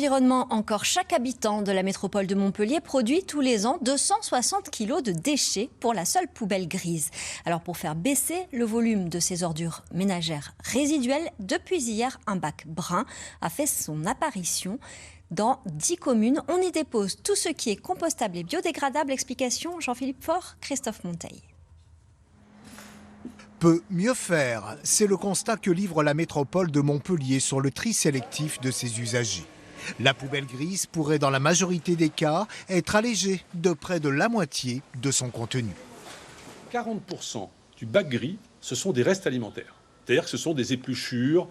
environnement, encore chaque habitant de la métropole de Montpellier produit tous les ans 260 kg de déchets pour la seule poubelle grise. Alors pour faire baisser le volume de ces ordures ménagères résiduelles, depuis hier, un bac brun a fait son apparition. Dans 10 communes, on y dépose tout ce qui est compostable et biodégradable. Explication Jean-Philippe Faure, Christophe Monteil. Peut mieux faire, c'est le constat que livre la métropole de Montpellier sur le tri sélectif de ses usagers. La poubelle grise pourrait dans la majorité des cas être allégée de près de la moitié de son contenu. 40% du bac gris, ce sont des restes alimentaires. C'est-à-dire que ce sont des épluchures,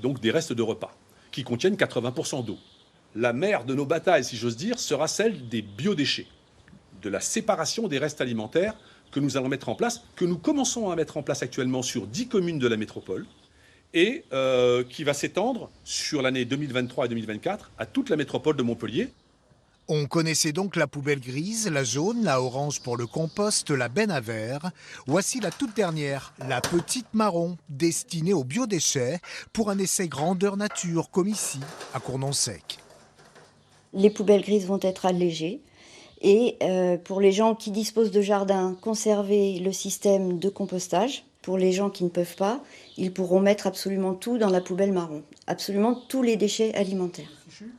donc des restes de repas, qui contiennent 80% d'eau. La mère de nos batailles, si j'ose dire, sera celle des biodéchets, de la séparation des restes alimentaires que nous allons mettre en place, que nous commençons à mettre en place actuellement sur 10 communes de la métropole et qui va s'étendre sur l'année 2023 et 2024 à toute la métropole de Montpellier. On connaissait donc la poubelle grise, la jaune, la orange pour le compost, la benne à verre. Voici la toute dernière, la petite marron, destinée aux biodéchets pour un essai grandeur nature comme ici à Cournon-Sec. Les poubelles grises vont être allégées. Et pour les gens qui disposent de jardins, conserver le système de compostage. Pour les gens qui ne peuvent pas, ils pourront mettre absolument tout dans la poubelle marron. Absolument tous les déchets alimentaires.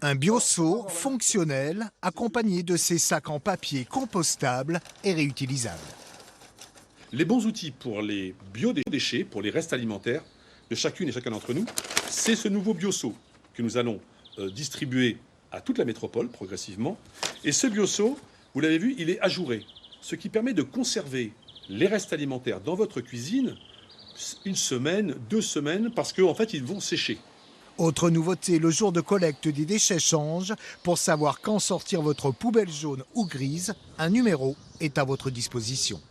Un bioseau fonctionnel accompagné de ces sacs en papier compostables et réutilisables. Les bons outils pour les biodéchets, pour les restes alimentaires de chacune et chacun d'entre nous, c'est ce nouveau bioseau que nous allons distribuer à toute la métropole progressivement. Et ce bioseau, vous l'avez vu, il est ajouré, ce qui permet de conserver les restes alimentaires dans votre cuisine 1 semaine, 2 semaines, parce qu'en fait, ils vont sécher. Autre nouveauté, le jour de collecte des déchets change. Pour savoir quand sortir votre poubelle jaune ou grise, un numéro est à votre disposition.